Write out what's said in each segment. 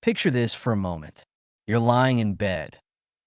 Picture this for a moment. You're lying in bed,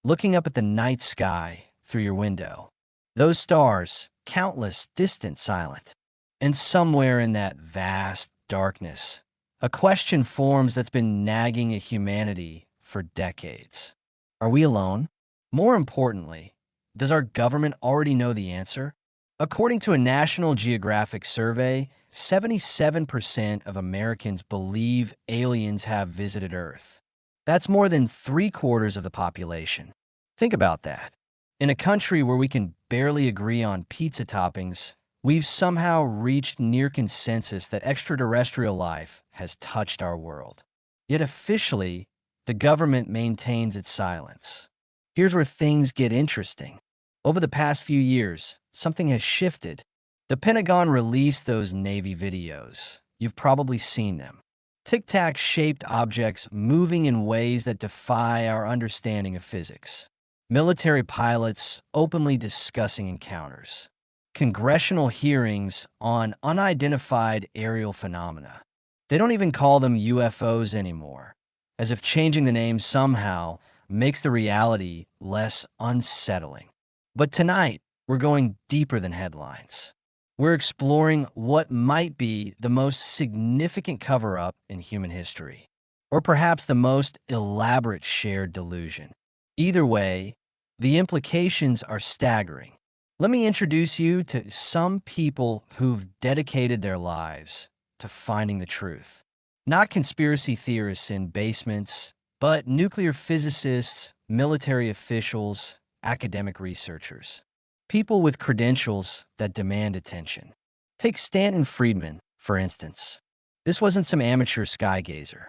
looking up at the night sky through your window. Those stars, countless, distant, silent. And somewhere in that vast darkness, a question forms that's been nagging at humanity for decades. Are we alone? More importantly, does our government already know the answer? According to a National Geographic survey, 77% of Americans believe aliens have visited Earth. That's more than three-quarters of the population. Think about that. In a country where we can barely agree on pizza toppings, we've somehow reached near consensus that extraterrestrial life has touched our world. Yet officially, the government maintains its silence. Here's where things get interesting. Over the past few years, something has shifted. The Pentagon released those Navy videos. You've probably seen them. Tic-tac-shaped objects moving in ways that defy our understanding of physics. Military pilots openly discussing encounters. Congressional hearings on unidentified aerial phenomena. They don't even call them UFOs anymore, as if changing the name somehow makes the reality less unsettling. But tonight, we're going deeper than headlines. We're exploring what might be the most significant cover-up in human history, or perhaps the most elaborate shared delusion. Either way, the implications are staggering. Let me introduce you to some people who've dedicated their lives to finding the truth. Not conspiracy theorists in basements, but nuclear physicists, military officials, academic researchers. People with credentials that demand attention. Take Stanton Friedman, for instance. This wasn't some amateur skygazer.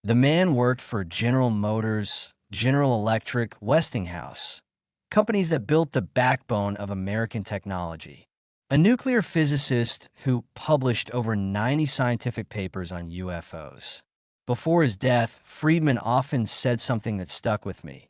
The man worked for General Motors, General Electric, Westinghouse, companies that built the backbone of American technology. A nuclear physicist who published over 90 scientific papers on UFOs. Before his death, Friedman often said something that stuck with me.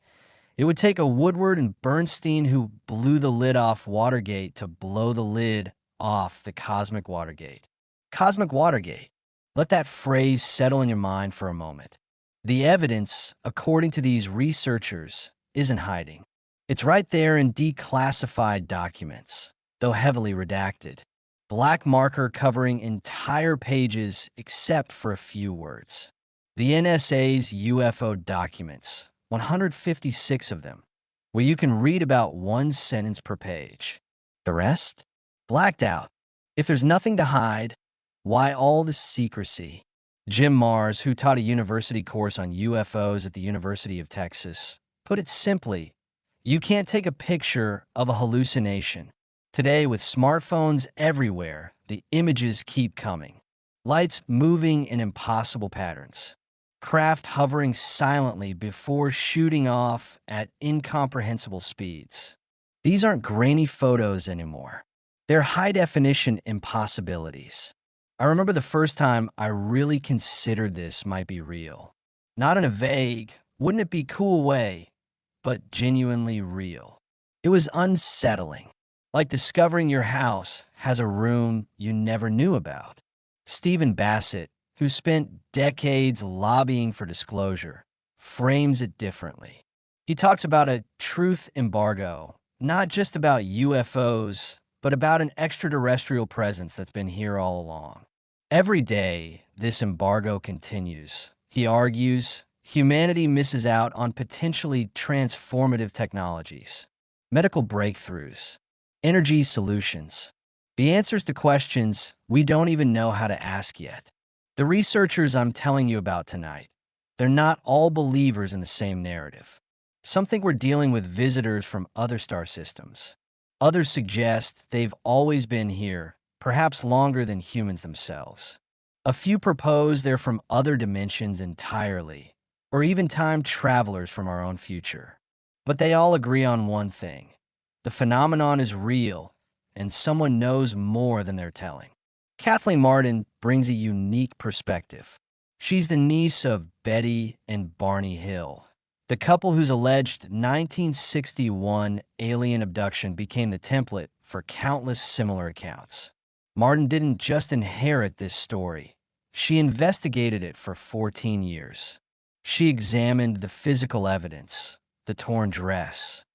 It would take a Woodward and Bernstein who blew the lid off Watergate to blow the lid off the cosmic Watergate. Cosmic Watergate. Let that phrase settle in your mind for a moment. The evidence, according to these researchers, isn't hiding. It's right there in declassified documents, though heavily redacted. Black marker covering entire pages except for a few words. The NSA's UFO documents, 156 of them, where you can read about one sentence per page. The rest? Blacked out. If there's nothing to hide, why all the secrecy? Jim Mars, who taught a university course on UFOs at the University of Texas, put it simply, you can't take a picture of a hallucination. Today, with smartphones everywhere, the images keep coming. Lights moving in impossible patterns. Craft hovering silently before shooting off at incomprehensible speeds. These aren't grainy photos anymore. They're high-definition impossibilities. I remember the first time I really considered this might be real. Not in a vague, wouldn't it be cool way, but genuinely real. It was unsettling, like discovering your house has a room you never knew about. Stephen Bassett, who spent decades lobbying for disclosure, frames it differently. He talks about a truth embargo, not just about UFOs, but about an extraterrestrial presence that's been here all along. Every day, this embargo continues. He argues, humanity misses out on potentially transformative technologies, medical breakthroughs, energy solutions, the answers to questions we don't even know how to ask yet. The researchers I'm telling you about tonight, they're not all believers in the same narrative. Some think we're dealing with visitors from other star systems. Others suggest they've always been here, perhaps longer than humans themselves. A few propose they're from other dimensions entirely, or even time travelers from our own future. But they all agree on one thing. The phenomenon is real, and someone knows more than they're telling. Kathleen Martin brings a unique perspective. She's the niece of Betty and Barney Hill, the couple whose alleged 1961 alien abduction became the template for countless similar accounts. Martin didn't just inherit this story. She investigated it for 14 years. She examined the physical evidence, the torn dress,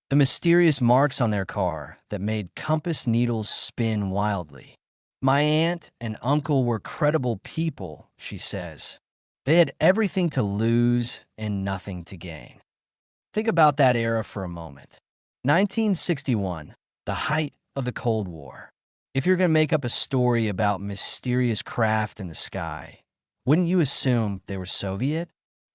the mysterious marks on their car that made compass needles spin wildly. My aunt and uncle were credible people, she says. They had everything to lose and nothing to gain. Think about that era for a moment. 1961, the height of the Cold War. If you're going to make up a story about mysterious craft in the sky, wouldn't you assume they were Soviet?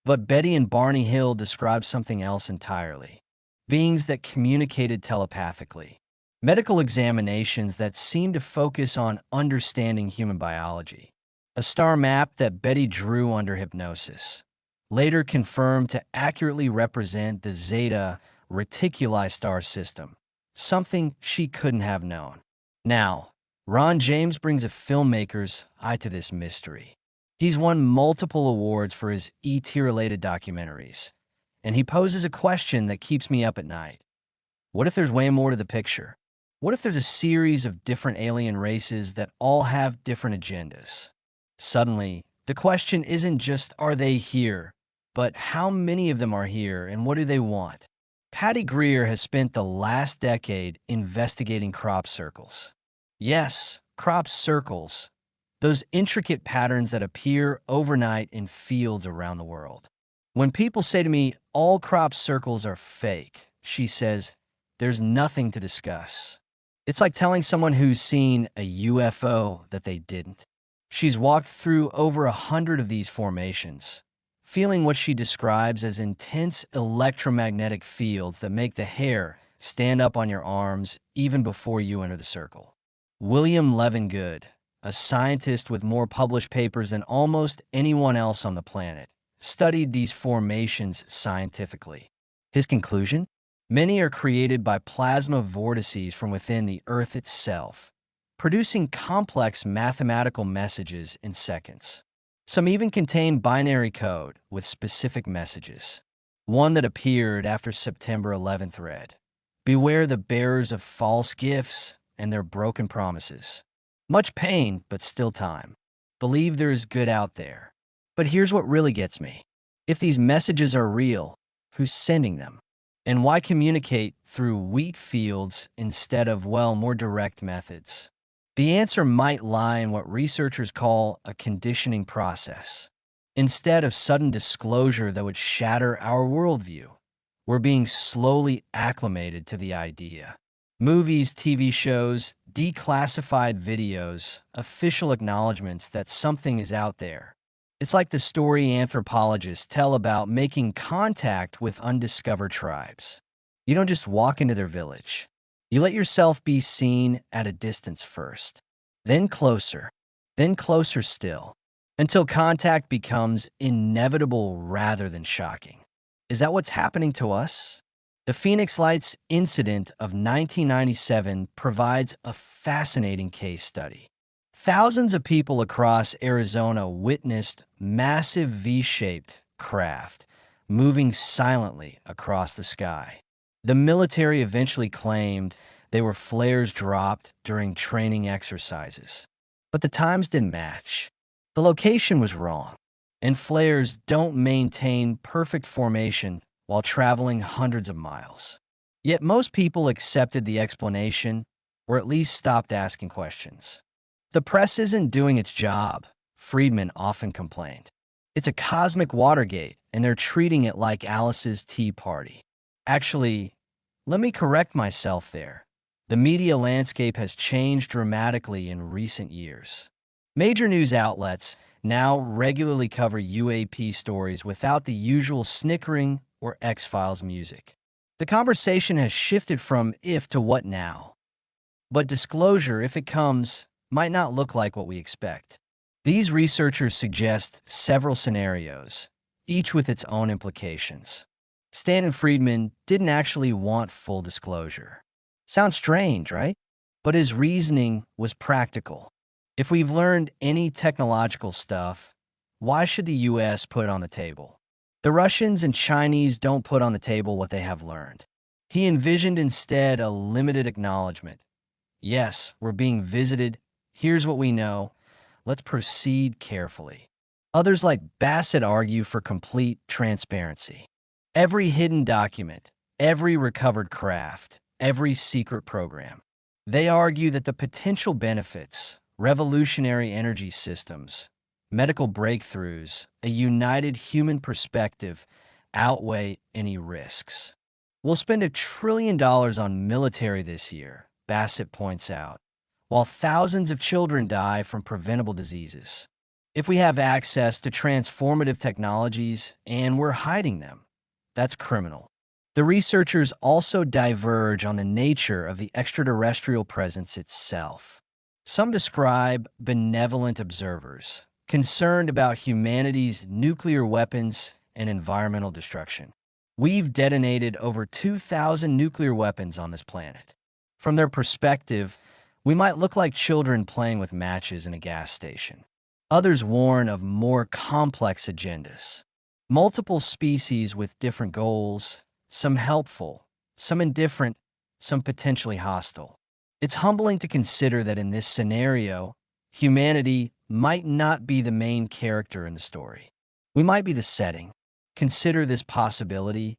But Betty and Barney Hill describe something else entirely. Beings that communicated telepathically. Medical examinations that seemed to focus on understanding human biology. A star map that Betty drew under hypnosis, later confirmed to accurately represent the Zeta Reticuli star system, something she couldn't have known. Now, Ron James brings a filmmaker's eye to this mystery. He's won multiple awards for his ET-related documentaries, and he poses a question that keeps me up at night. What if there's way more to the picture? What if there's a series of different alien races that all have different agendas? Suddenly, the question isn't just are they here, but how many of them are here and what do they want? Patty Greer has spent the last decade investigating crop circles. Yes, crop circles. Those intricate patterns that appear overnight in fields around the world. When people say to me, all crop circles are fake, she says, there's nothing to discuss. It's like telling someone who's seen a UFO that they didn't. She's walked through over 100 of these formations, feeling what she describes as intense electromagnetic fields that make the hair stand up on your arms even before you enter the circle. William Levengood, a scientist with more published papers than almost anyone else on the planet, studied these formations scientifically. His conclusion? Many are created by plasma vortices from within the Earth itself, producing complex mathematical messages in seconds. Some even contain binary code with specific messages. One that appeared after September 11th read, "Beware the bearers of false gifts and their broken promises. Much pain, but still time. Believe there is good out there." But here's what really gets me. If these messages are real, who's sending them? And why communicate through wheat fields instead of, well, more direct methods? The answer might lie in what researchers call a conditioning process. Instead of sudden disclosure that would shatter our worldview, we're being slowly acclimated to the idea. Movies, TV shows, declassified videos, official acknowledgments that something is out there. It's like the story anthropologists tell about making contact with undiscovered tribes. You don't just walk into their village. You let yourself be seen at a distance first, then closer still, until contact becomes inevitable rather than shocking. Is that what's happening to us? The Phoenix Lights incident of 1997 provides a fascinating case study. Thousands of people across Arizona witnessed massive V-shaped craft moving silently across the sky. The military eventually claimed they were flares dropped during training exercises. But the times didn't match. The location was wrong, and flares don't maintain perfect formation while traveling hundreds of miles. Yet most people accepted the explanation, or at least stopped asking questions. The press isn't doing its job, Friedman often complained. It's a cosmic Watergate, and they're treating it like Alice's Tea Party. Actually, let me correct myself there. The media landscape has changed dramatically in recent years. Major news outlets now regularly cover UAP stories without the usual snickering or X-Files music. The conversation has shifted from if to what now. But disclosure, if it comes, might not look like what we expect. These researchers suggest several scenarios, each with its own implications. Stan and Friedman didn't actually want full disclosure. Sounds strange, right? But his reasoning was practical. If we've learned any technological stuff, why should the US put it on the table? The Russians and Chinese don't put on the table what they have learned. He envisioned instead a limited acknowledgement. Yes, we're being visited. Here's what we know. Let's proceed carefully. Others like Bassett argue for complete transparency. Every hidden document, every recovered craft, every secret program. They argue that the potential benefits, revolutionary energy systems, medical breakthroughs, a united human perspective outweigh any risks. We'll spend $1 trillion on military this year, Bassett points out, while thousands of children die from preventable diseases. If we have access to transformative technologies and we're hiding them, that's criminal. The researchers also diverge on the nature of the extraterrestrial presence itself. Some describe benevolent observers, concerned about humanity's nuclear weapons and environmental destruction. We've detonated over 2,000 nuclear weapons on this planet. From their perspective, we might look like children playing with matches in a gas station. Others warn of more complex agendas. Multiple species with different goals, some helpful, some indifferent, some potentially hostile. It's humbling to consider that in this scenario, humanity might not be the main character in the story. We might be the setting. Consider this possibility: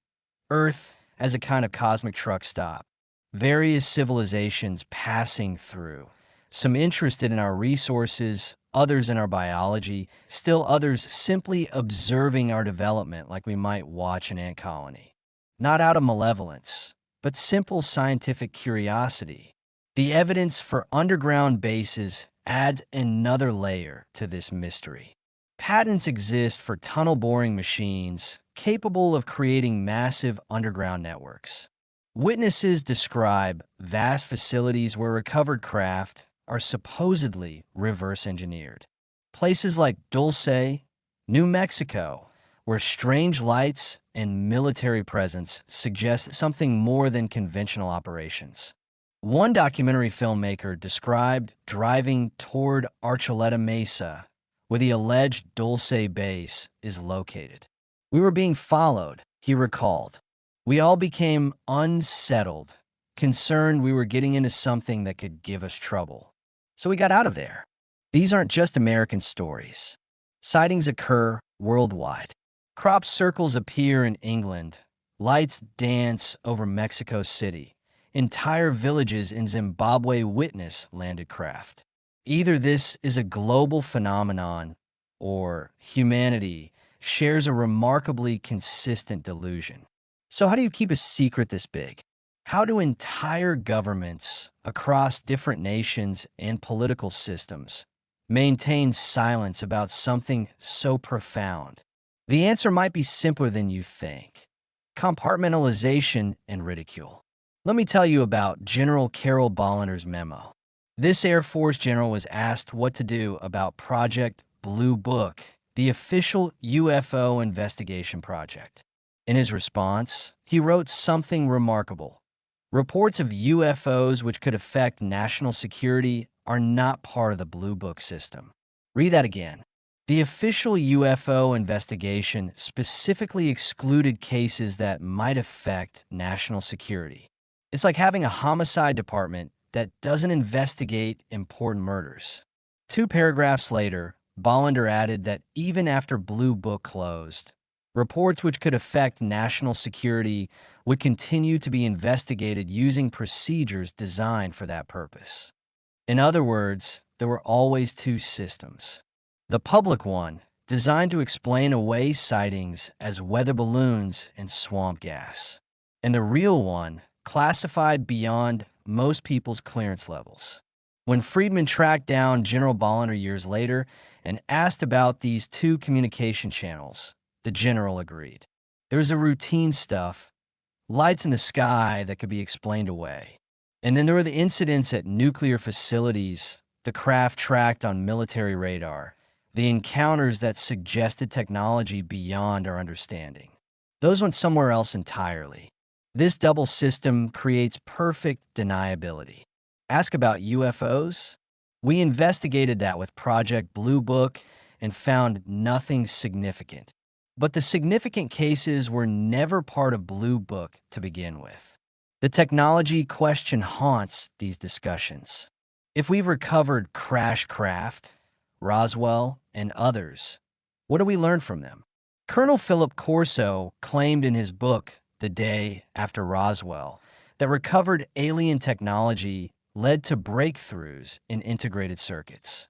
Earth as a kind of cosmic truck stop, various civilizations passing through, some interested in our resources, others in our biology, still others simply observing our development like we might watch an ant colony. Not out of malevolence, but simple scientific curiosity. The evidence for underground bases adds another layer to this mystery. Patents exist for tunnel boring machines capable of creating massive underground networks. Witnesses describe vast facilities where recovered craft are supposedly reverse engineered. Places like Dulce, New Mexico, where strange lights and military presence suggest something more than conventional operations. One documentary filmmaker described driving toward Archuleta Mesa, where the alleged Dulce base is located. We were being followed, he recalled. We all became unsettled, concerned we were getting into something that could give us trouble. So we got out of there. These aren't just American stories. Sightings occur worldwide. Crop circles appear in England. Lights dance over Mexico City. Entire villages in Zimbabwe witness landed craft. Either this is a global phenomenon, or humanity shares a remarkably consistent delusion. So how do you keep a secret this big? How do entire governments across different nations and political systems maintain silence about something so profound? The answer might be simpler than you think: compartmentalization and ridicule. Let me tell you about General Carol Bollinger's memo. This Air Force general was asked what to do about Project Blue Book, the official UFO investigation project. In his response, he wrote something remarkable. Reports of UFOs which could affect national security are not part of the Blue Book system. Read that again. The official UFO investigation specifically excluded cases that might affect national security. It's like having a homicide department that doesn't investigate important murders. 2 paragraphs later, Bollinger added that even after Blue Book closed, reports which could affect national security would continue to be investigated using procedures designed for that purpose. In other words, there were always 2 systems. The public one, designed to explain away sightings as weather balloons and swamp gas. And the real one, classified beyond most people's clearance levels. When Friedman tracked down General Bollinger years later and asked about these 2 communication channels, the general agreed. There was a routine stuff, lights in the sky that could be explained away. And then there were the incidents at nuclear facilities, the craft tracked on military radar, the encounters that suggested technology beyond our understanding. Those went somewhere else entirely. This double system creates perfect deniability. Ask about UFOs? We investigated that with Project Blue Book and found nothing significant. But the significant cases were never part of Blue Book to begin with. The technology question haunts these discussions. If we've recovered crash craft, Roswell, and others, What do we learn from them? Colonel Philip Corso claimed in his book, The Day After Roswell, that recovered alien technology led to breakthroughs in integrated circuits,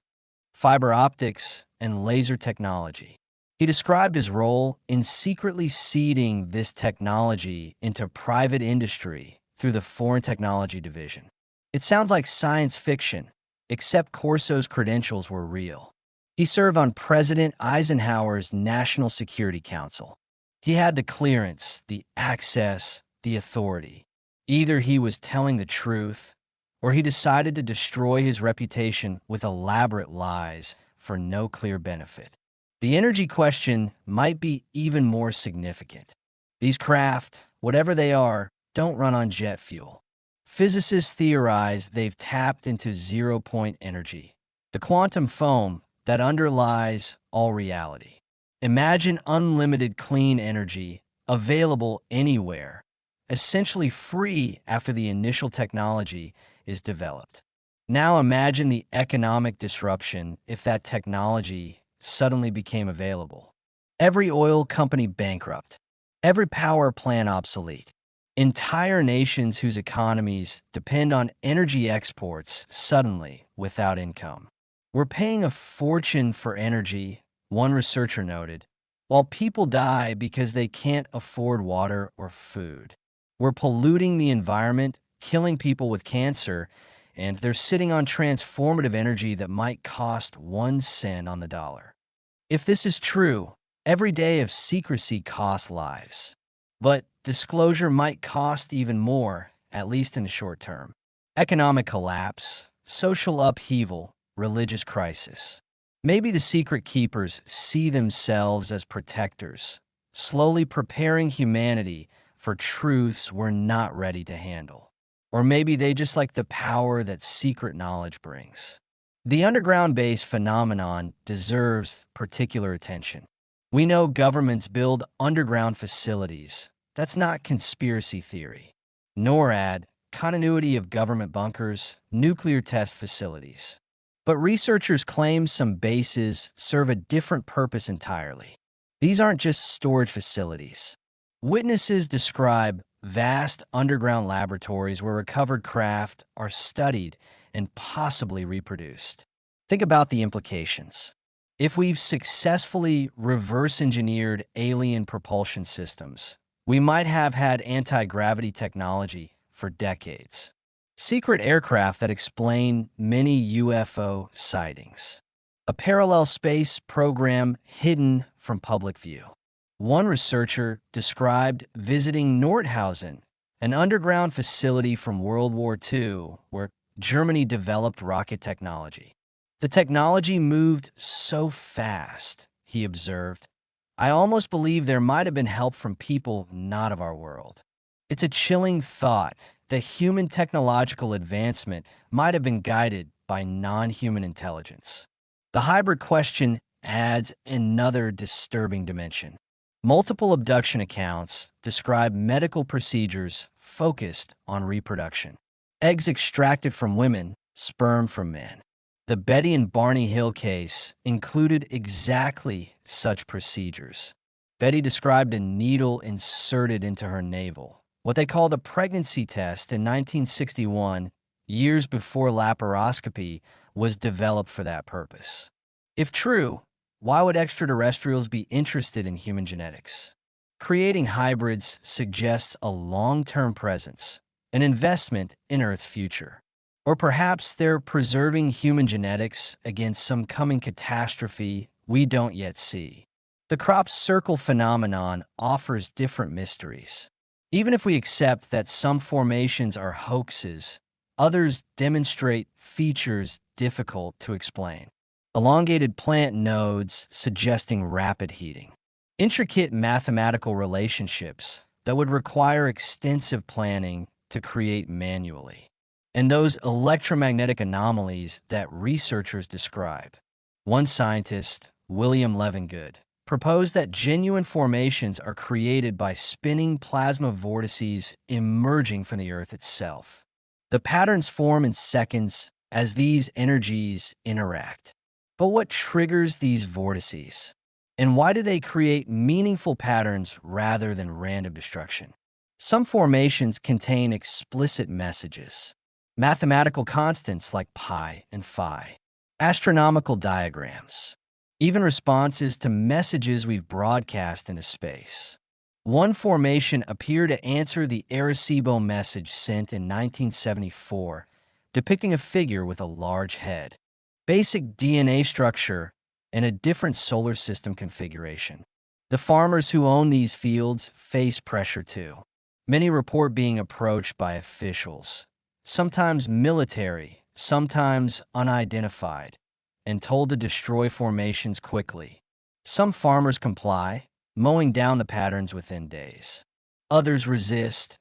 fiber optics, and laser technology. He described his role in secretly seeding this technology into private industry through the Foreign Technology Division. It sounds like science fiction, except Corso's credentials were real. He served on President Eisenhower's National Security Council. He had the clearance, the access, the authority. Either he was telling the truth, or he decided to destroy his reputation with elaborate lies for no clear benefit. The energy question might be even more significant. These craft, whatever they are, don't run on jet fuel. Physicists theorize they've tapped into zero-point energy, the quantum foam that underlies all reality. Imagine unlimited clean energy available anywhere, essentially free after the initial technology is developed. Now imagine the economic disruption if that technology suddenly became available. Every oil company bankrupt, every power plant obsolete, entire nations whose economies depend on energy exports suddenly without income. We're paying a fortune for energy, one researcher noted, while people die because they can't afford water or food. We're polluting the environment, killing people with cancer, and they're sitting on transformative energy that might cost 1 cent on the dollar. If this is true, every day of secrecy costs lives. But disclosure might cost even more, at least in the short term. Economic collapse, social upheaval, religious crisis. Maybe the secret keepers see themselves as protectors, slowly preparing humanity for truths we're not ready to handle. Or maybe they just like the power that secret knowledge brings. The underground base phenomenon deserves particular attention. We know governments build underground facilities. That's not conspiracy theory. NORAD, continuity of government bunkers, nuclear test facilities. But researchers claim some bases serve a different purpose entirely. These aren't just storage facilities. Witnesses describe vast underground laboratories where recovered craft are studied and possibly reproduced. Think about the implications. If we've successfully reverse-engineered alien propulsion systems, we might have had anti-gravity technology for decades. Secret aircraft that explain many UFO sightings. A parallel space program hidden from public view. One researcher described visiting Nordhausen, an underground facility from World War II where Germany developed rocket technology. The technology moved so fast, he observed. I almost believe there might have been help from people not of our world. It's a chilling thought that human technological advancement might have been guided by non-human intelligence. The hybrid question adds another disturbing dimension. Multiple abduction accounts describe medical procedures focused on reproduction. Eggs extracted from women, sperm from men. The Betty and Barney Hill case included exactly such procedures. Betty described a needle inserted into her navel, what they called a pregnancy test in 1961, years before laparoscopy was developed for that purpose. If true, why would extraterrestrials be interested in human genetics? Creating hybrids suggests a long-term presence, an investment in Earth's future. Or perhaps they're preserving human genetics against some coming catastrophe we don't yet see. The crop circle phenomenon offers different mysteries. Even if we accept that some formations are hoaxes, others demonstrate features difficult to explain. Elongated plant nodes suggesting rapid heating. Intricate mathematical relationships that would require extensive planning to create manually. And those electromagnetic anomalies that researchers describe. One scientist, William Levengood, proposed that genuine formations are created by spinning plasma vortices emerging from the Earth itself. The patterns form in seconds as these energies interact. But what triggers these vortices? And why do they create meaningful patterns rather than random destruction? Some formations contain explicit messages, mathematical constants like pi and phi, astronomical diagrams, even responses to messages we've broadcast into space. One formation appeared to answer the Arecibo message sent in 1974, depicting a figure with a large head, basic DNA structure, and a different solar system configuration. The farmers who own these fields face pressure too. Many report being approached by officials, sometimes military, sometimes unidentified, and told to destroy formations quickly. Some farmers comply, mowing down the patterns within days. Others resist,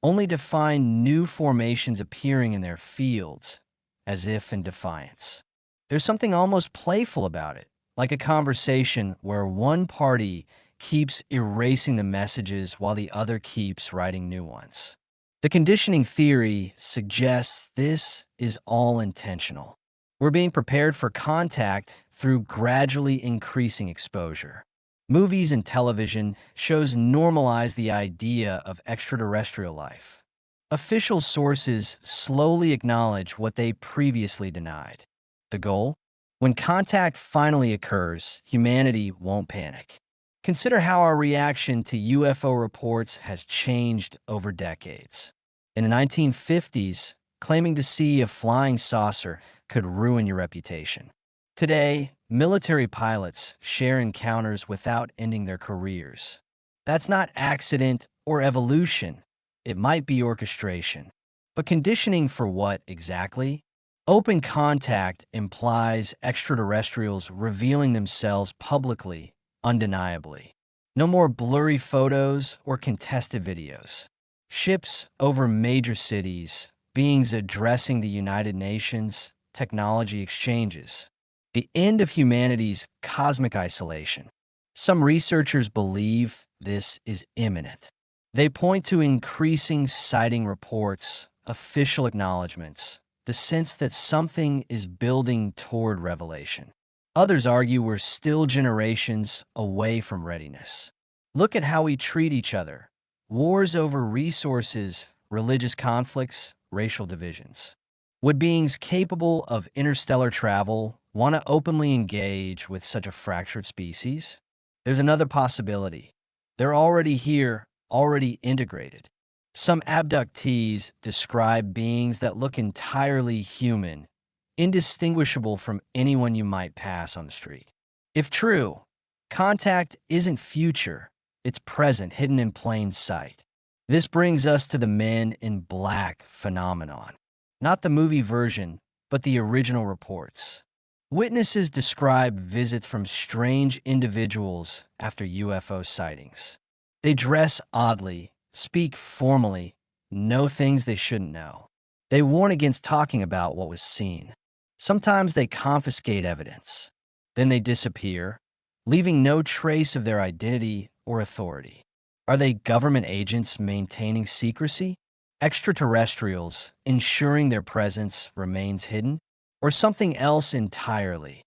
only to find new formations appearing in their fields, as if in defiance. There's something almost playful about it, like a conversation where one party keeps erasing the messages while the other keeps writing new ones. The conditioning theory suggests this is all intentional. We're being prepared for contact through gradually increasing exposure. Movies and television shows normalize the idea of extraterrestrial life. Official sources slowly acknowledge what they previously denied. The goal? When contact finally occurs, humanity won't panic. Consider how our reaction to UFO reports has changed over decades. In the 1950s, claiming to see a flying saucer could ruin your reputation. Today, military pilots share encounters without ending their careers. That's not accident or evolution. It might be orchestration. But conditioning for what exactly? Open contact implies extraterrestrials revealing themselves publicly, undeniably. No more blurry photos or contested videos. Ships over major cities, beings addressing the United Nations, technology exchanges. The end of humanity's cosmic isolation. Some researchers believe this is imminent. They point to increasing sighting reports, official acknowledgments, the sense that something is building toward revelation. Others argue we're still generations away from readiness. Look at how we treat each other. Wars over resources, religious conflicts, racial divisions. Would beings capable of interstellar travel want to openly engage with such a fractured species? There's another possibility. They're already here, already integrated. Some abductees describe beings that look entirely human, indistinguishable from anyone you might pass on the street. If true, contact isn't future, it's present, hidden in plain sight. This brings us to the Men in Black phenomenon. Not the movie version, but the original reports. Witnesses describe visits from strange individuals after UFO sightings. They dress oddly, speak formally, know things they shouldn't know. They warn against talking about what was seen. Sometimes they confiscate evidence. Then they disappear, leaving no trace of their identity or authority. Are they government agents maintaining secrecy? Extraterrestrials ensuring their presence remains hidden? Or something else entirely?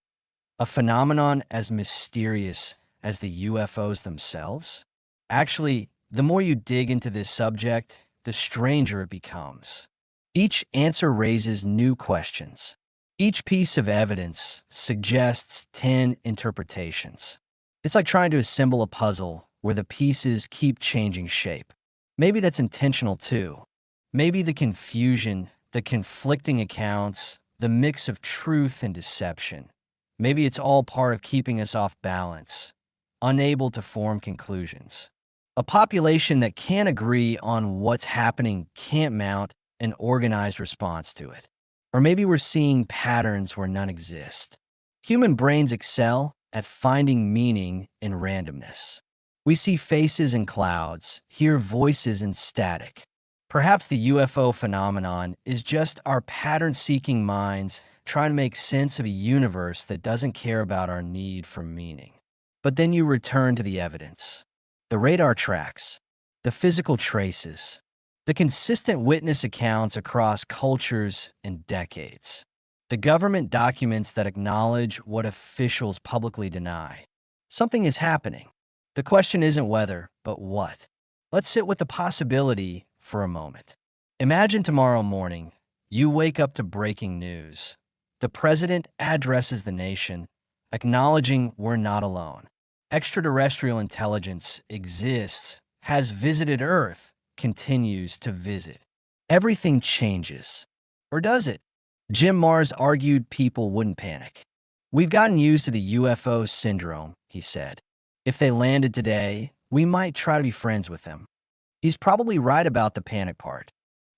A phenomenon as mysterious as the UFOs themselves? Actually, the more you dig into this subject, the stranger it becomes. Each answer raises new questions. Each piece of evidence suggests 10 interpretations. It's like trying to assemble a puzzle where the pieces keep changing shape. Maybe that's intentional too. Maybe the confusion, the conflicting accounts, the mix of truth and deception. Maybe it's all part of keeping us off balance, unable to form conclusions. A population that can't agree on what's happening can't mount an organized response to it. Or maybe we're seeing patterns where none exist. Human brains excel at finding meaning in randomness. We see faces in clouds, hear voices in static. Perhaps the UFO phenomenon is just our pattern-seeking minds trying to make sense of a universe that doesn't care about our need for meaning. But then you return to the evidence. The radar tracks, the physical traces, the consistent witness accounts across cultures and decades, the government documents that acknowledge what officials publicly deny. Something is happening. The question isn't whether, but what. Let's sit with the possibility for a moment. Imagine tomorrow morning, you wake up to breaking news. The president addresses the nation, acknowledging we're not alone. Extraterrestrial intelligence exists, has visited Earth, continues to visit. Everything changes. Or does it? Jim Mars argued people wouldn't panic. We've gotten used to the UFO syndrome, he said. If they landed today, we might try to be friends with them. He's probably right about the panic part.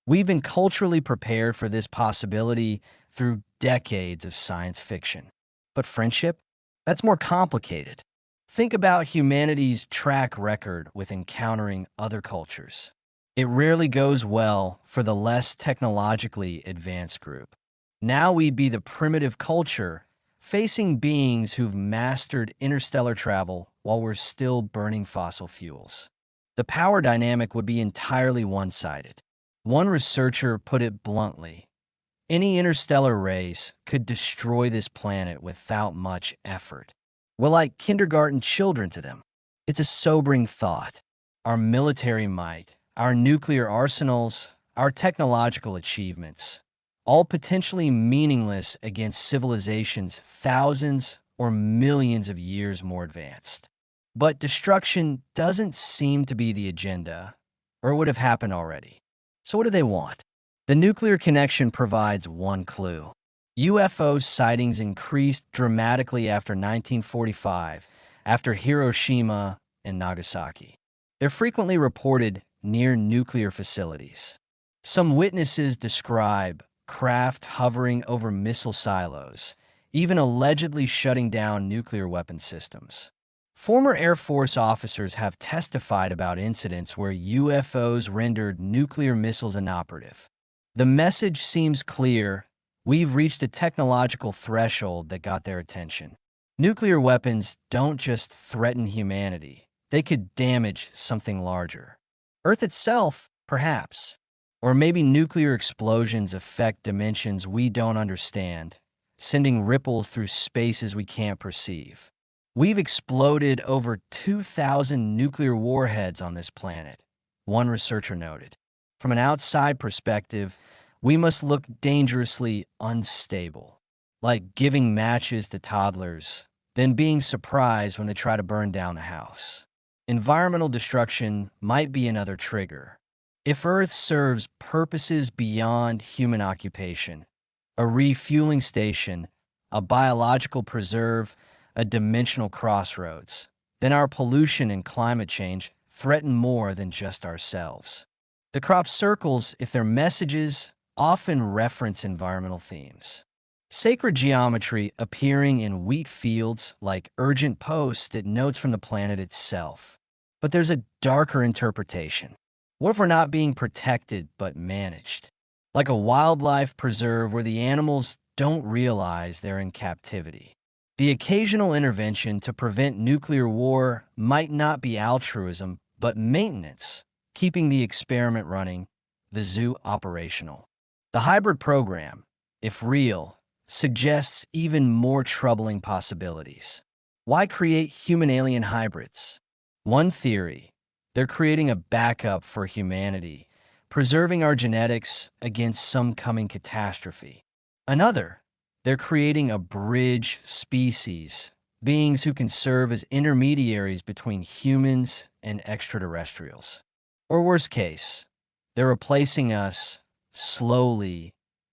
We've been culturally prepared for this possibility through decades of science fiction. But friendship? That's more complicated. Think about humanity's track record with encountering other cultures. It rarely goes well for the less technologically advanced group. Now we'd be the primitive culture facing beings who've mastered interstellar travel while we're still burning fossil fuels. The power dynamic would be entirely one-sided. One researcher put it bluntly: any interstellar race could destroy this planet without much effort. We're like kindergarten children to them. It's a sobering thought. Our military might, our nuclear arsenals, our technological achievements, all potentially meaningless against civilizations thousands or millions of years more advanced. But destruction doesn't seem to be the agenda, or it would have happened already. So what do they want? The nuclear connection provides one clue. UFO sightings increased dramatically after 1945, after Hiroshima and Nagasaki. They're frequently reported near nuclear facilities. Some witnesses describe craft hovering over missile silos, even allegedly shutting down nuclear weapon systems. Former Air Force officers have testified about incidents where UFOs rendered nuclear missiles inoperative. The message seems clear: we've reached a technological threshold that got their attention. Nuclear weapons don't just threaten humanity, they could damage something larger. Earth itself, perhaps. Or maybe nuclear explosions affect dimensions we don't understand, sending ripples through spaces we can't perceive. We've exploded over 2,000 nuclear warheads on this planet, one researcher noted. From an outside perspective, we must look dangerously unstable, like giving matches to toddlers, then being surprised when they try to burn down the house. Environmental destruction might be another trigger. If Earth serves purposes beyond human occupation, a refueling station, a biological preserve, a dimensional crossroads, then our pollution and climate change threaten more than just ourselves. The crop circles, if their messages, often reference environmental themes. Sacred geometry appearing in wheat fields like urgent posts it notes from the planet itself. But there's a darker interpretation. What if we're not being protected but managed? Like a wildlife preserve where the animals don't realize they're in captivity. The occasional intervention to prevent nuclear war might not be altruism, but maintenance, keeping the experiment running, the zoo operational. The hybrid program, if real, suggests even more troubling possibilities. Why create human-alien hybrids? One theory: they're creating a backup for humanity, preserving our genetics against some coming catastrophe. Another: they're creating a bridge species, beings who can serve as intermediaries between humans and extraterrestrials. Or worst case, they're replacing us slowly,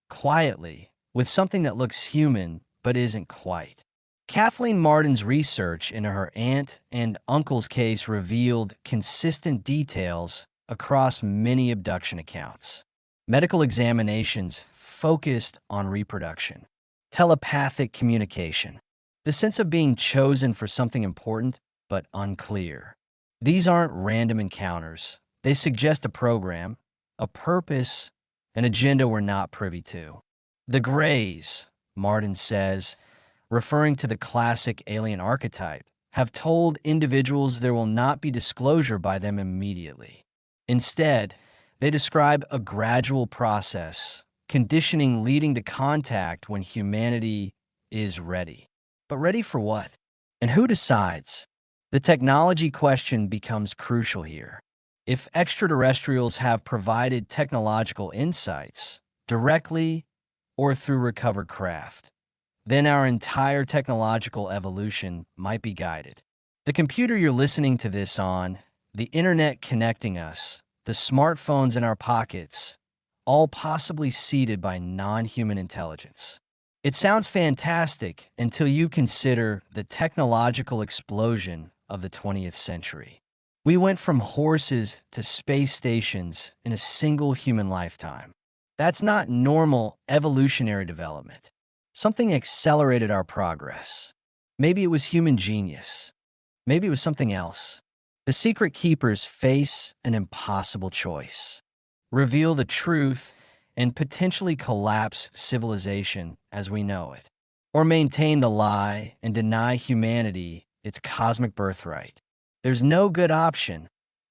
quietly, with something that looks human but isn't quite. Kathleen Martin's research into her aunt and uncle's case revealed consistent details across many abduction accounts. Medical examinations focused on reproduction, telepathic communication, the sense of being chosen for something important but unclear. These aren't random encounters. They suggest a program, a purpose, an agenda we're not privy to. The Greys, Martin says, referring to the classic alien archetype, have told individuals there will not be disclosure by them immediately. Instead, they describe a gradual process, conditioning leading to contact when humanity is ready. But ready for what? And who decides? The technology question becomes crucial here. If extraterrestrials have provided technological insights directly or through recovered craft, then our entire technological evolution might be guided. The computer you're listening to this on, the internet connecting us, the smartphones in our pockets, all possibly seeded by non-human intelligence. It sounds fantastic until you consider the technological explosion of the 20th century. We went from horses to space stations in a single human lifetime. That's not normal evolutionary development. Something accelerated our progress. Maybe it was human genius. Maybe it was something else. The secret keepers face an impossible choice: reveal the truth and potentially collapse civilization as we know it, or maintain the lie and deny humanity its cosmic birthright. There's no good option,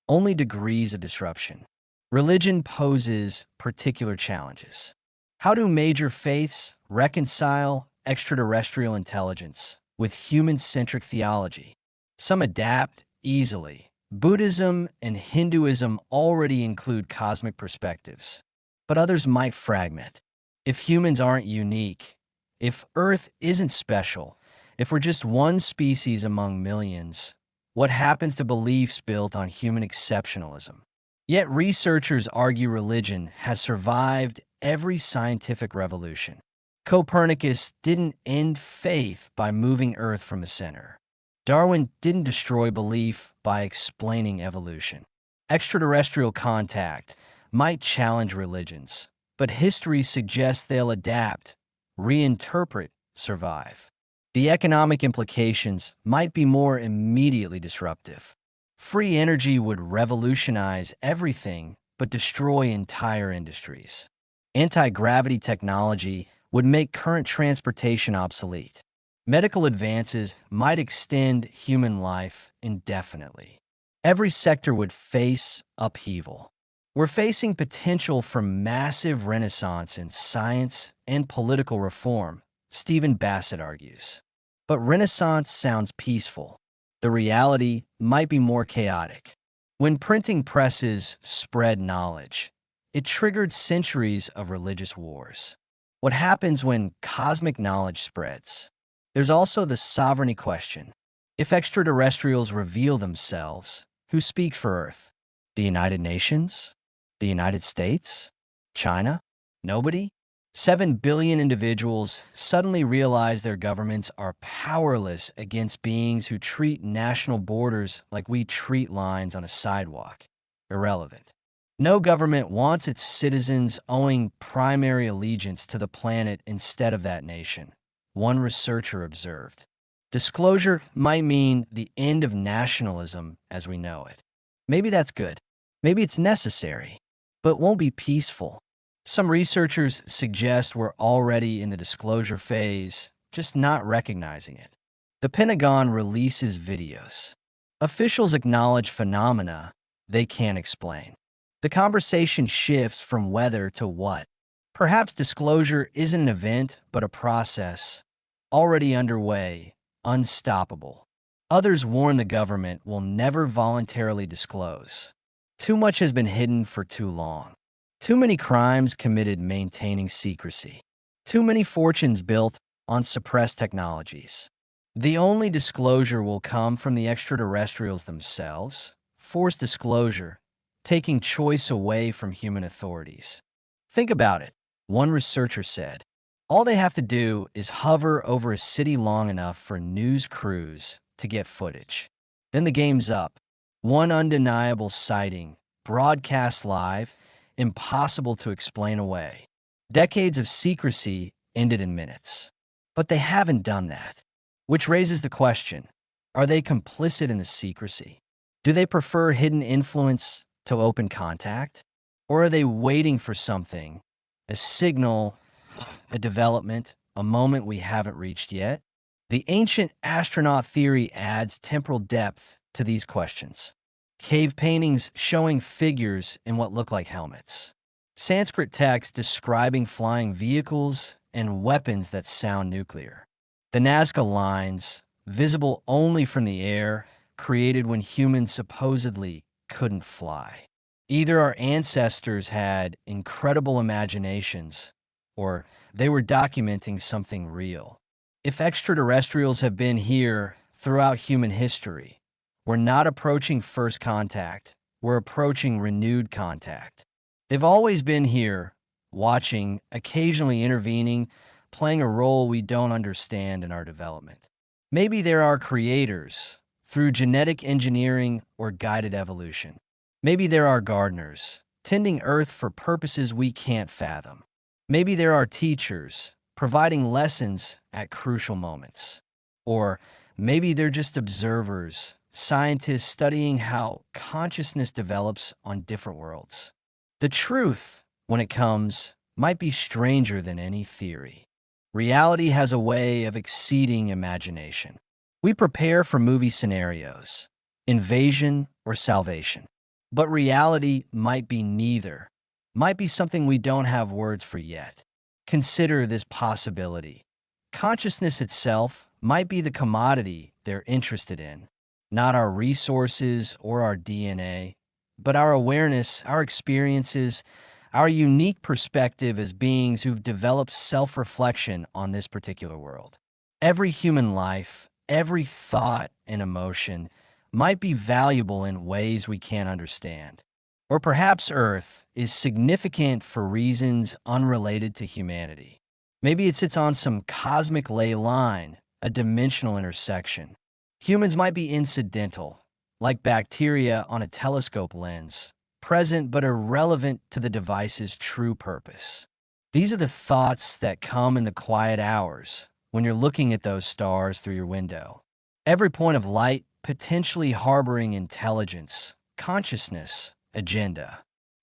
only degrees of disruption. Religion poses particular challenges. How do major faiths reconcile extraterrestrial intelligence with human-centric theology? Some adapt easily. Buddhism and Hinduism already include cosmic perspectives, but others might fragment. If humans aren't unique, if Earth isn't special, if we're just one species among millions, what happens to beliefs built on human exceptionalism? Yet researchers argue religion has survived every scientific revolution. Copernicus didn't end faith by moving Earth from the center. Darwin didn't destroy belief by explaining evolution. Extraterrestrial contact might challenge religions, but history suggests they'll adapt, reinterpret, survive. The economic implications might be more immediately disruptive. Free energy would revolutionize everything but destroy entire industries. Anti-gravity technology would make current transportation obsolete. Medical advances might extend human life indefinitely. Every sector would face upheaval. We're facing potential for massive renaissance in science and political reform, Stephen Bassett argues. But renaissance sounds peaceful. The reality might be more chaotic. When printing presses spread knowledge, it triggered centuries of religious wars. What happens when cosmic knowledge spreads? There's also the sovereignty question. If extraterrestrials reveal themselves, who speaks for Earth? The United Nations? The United States? China? Nobody? 7 billion individuals suddenly realize their governments are powerless against beings who treat national borders like we treat lines on a sidewalk. Irrelevant. No government wants its citizens owing primary allegiance to the planet instead of that nation, one researcher observed. Disclosure might mean the end of nationalism as we know it. Maybe that's good. Maybe it's necessary, but won't be peaceful. Some researchers suggest we're already in the disclosure phase, just not recognizing it. The Pentagon releases videos. Officials acknowledge phenomena they can't explain. The conversation shifts from whether to what. Perhaps disclosure isn't an event, but a process, already underway, unstoppable. Others warn the government will never voluntarily disclose. Too much has been hidden for too long. Too many crimes committed maintaining secrecy. Too many fortunes built on suppressed technologies. The only disclosure will come from the extraterrestrials themselves, forced disclosure, taking choice away from human authorities. Think about it, one researcher said. All they have to do is hover over a city long enough for news crews to get footage. Then the game's up. One undeniable sighting, broadcast live, impossible to explain away. Decades of secrecy ended in minutes. But they haven't done that. Which raises the question, are they complicit in the secrecy? Do they prefer hidden influence to open contact? Or are they waiting for something, a signal, a development, a moment we haven't reached yet? The ancient astronaut theory adds temporal depth to these questions. Cave paintings showing figures in what look like helmets. Sanskrit texts describing flying vehicles and weapons that sound nuclear. The Nazca lines, visible only from the air, created when humans supposedly couldn't fly. Either our ancestors had incredible imaginations, or they were documenting something real. If extraterrestrials have been here throughout human history, we're not approaching first contact, we're approaching renewed contact. They've always been here, watching, occasionally intervening, playing a role we don't understand in our development. Maybe they're our creators, through genetic engineering or guided evolution. Maybe they're our gardeners, tending Earth for purposes we can't fathom. Maybe they're our teachers, providing lessons at crucial moments. Or maybe they're just observers, scientists studying how consciousness develops on different worlds. The truth, when it comes, might be stranger than any theory. Reality has a way of exceeding imagination. We prepare for movie scenarios, invasion or salvation. But reality might be neither, might be something we don't have words for yet. Consider this possibility. Consciousness itself might be the commodity they're interested in, not our resources or our DNA, but our awareness, our experiences, our unique perspective as beings who've developed self-reflection on this particular world. Every human life, every thought and emotion might be valuable in ways we can't understand. Or perhaps Earth is significant for reasons unrelated to humanity. Maybe it sits on some cosmic ley line, a dimensional intersection. Humans might be incidental, like bacteria on a telescope lens, present but irrelevant to the device's true purpose. These are the thoughts that come in the quiet hours when you're looking at those stars through your window. Every point of light potentially harboring intelligence, consciousness, agenda.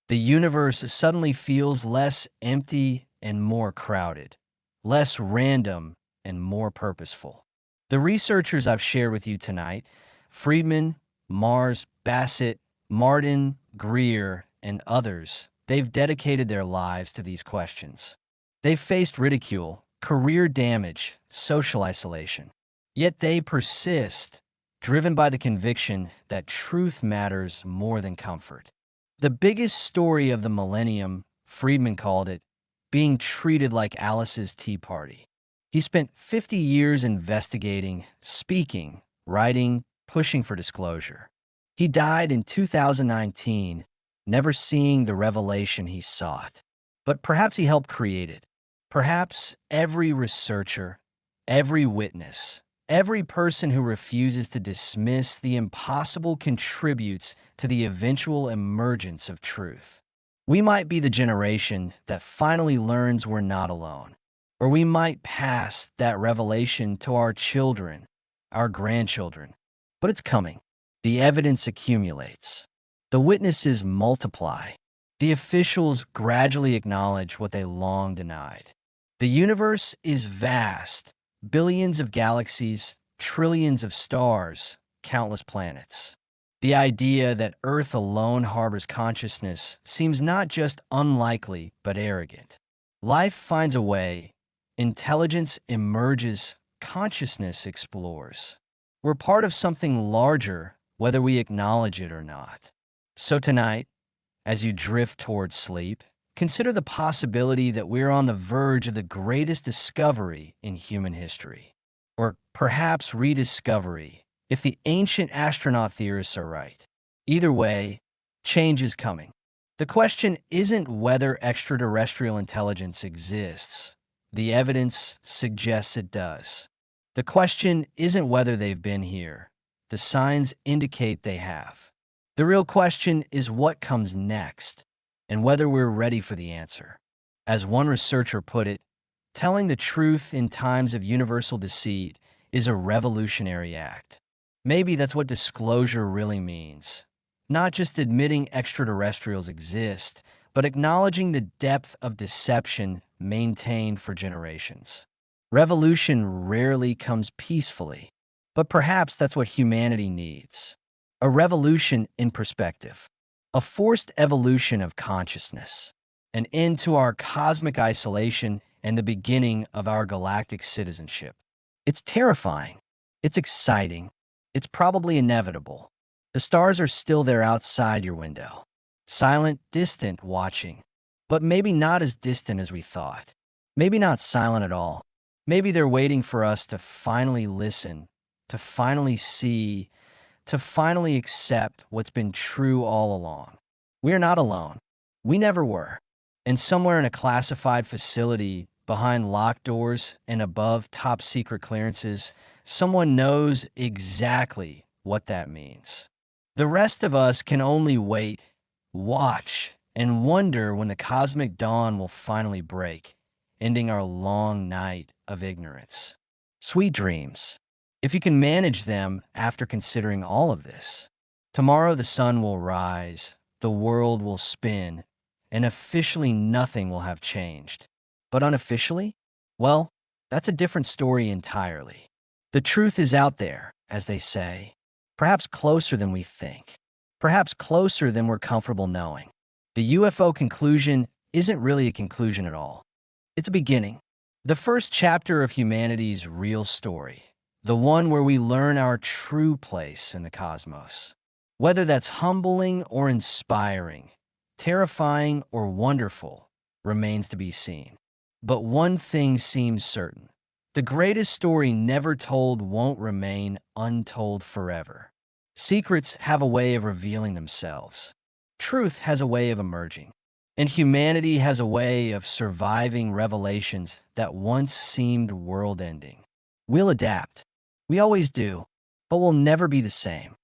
The universe suddenly feels less empty and more crowded, less random and more purposeful. The researchers I've shared with you tonight, Friedman, Mars, Bassett, Martin, Greer, and others, they've dedicated their lives to these questions. They've faced ridicule, career damage, social isolation. Yet they persist, driven by the conviction that truth matters more than comfort. The biggest story of the millennium, Friedman called it, being treated like Alice's Tea Party. He spent 50 years investigating, speaking, writing, pushing for disclosure. He died in 2019, never seeing the revelation he sought. But perhaps he helped create it. Perhaps every researcher, every witness, every person who refuses to dismiss the impossible contributes to the eventual emergence of truth. We might be the generation that finally learns we're not alone, or we might pass that revelation to our children, our grandchildren. But it's coming. The evidence accumulates. The witnesses multiply. The officials gradually acknowledge what they long denied. The universe is vast. Billions of galaxies, trillions of stars, countless planets. The idea that Earth alone harbors consciousness seems not just unlikely, but arrogant. Life finds a way. Intelligence emerges. Consciousness explores. We're part of something larger, whether we acknowledge it or not. So tonight, as you drift towards sleep, consider the possibility that we're on the verge of the greatest discovery in human history. Or perhaps rediscovery, if the ancient astronaut theorists are right. Either way, change is coming. The question isn't whether extraterrestrial intelligence exists. The evidence suggests it does. The question isn't whether they've been here. The signs indicate they have. The real question is what comes next, and whether we're ready for the answer. As one researcher put it, telling the truth in times of universal deceit is a revolutionary act. Maybe that's what disclosure really means. Not just admitting extraterrestrials exist, but acknowledging the depth of deception maintained for generations. Revolution rarely comes peacefully, but perhaps that's what humanity needs. A revolution in perspective. A forced evolution of consciousness. An end to our cosmic isolation and the beginning of our galactic citizenship. It's terrifying. It's exciting. It's probably inevitable. The stars are still there outside your window. Silent, distant, watching. But maybe not as distant as we thought. Maybe not silent at all. Maybe they're waiting for us to finally listen, to finally see, to finally accept what's been true all along. We're not alone. We never were. And somewhere in a classified facility, behind locked doors and above top secret clearances, someone knows exactly what that means. The rest of us can only wait, watch, and wonder when the cosmic dawn will finally break, ending our long night of ignorance. Sweet dreams. If you can manage them after considering all of this, tomorrow the sun will rise, the world will spin, and officially nothing will have changed. But unofficially? Well, that's a different story entirely. The truth is out there, as they say, perhaps closer than we think, perhaps closer than we're comfortable knowing. The UFO conclusion isn't really a conclusion at all. It's a beginning. The first chapter of humanity's real story, the one where we learn our true place in the cosmos. Whether that's humbling or inspiring, terrifying or wonderful, remains to be seen. But one thing seems certain. The greatest story never told won't remain untold forever. Secrets have a way of revealing themselves. Truth has a way of emerging. And humanity has a way of surviving revelations that once seemed world-ending. We'll adapt. We always do. But we'll never be the same.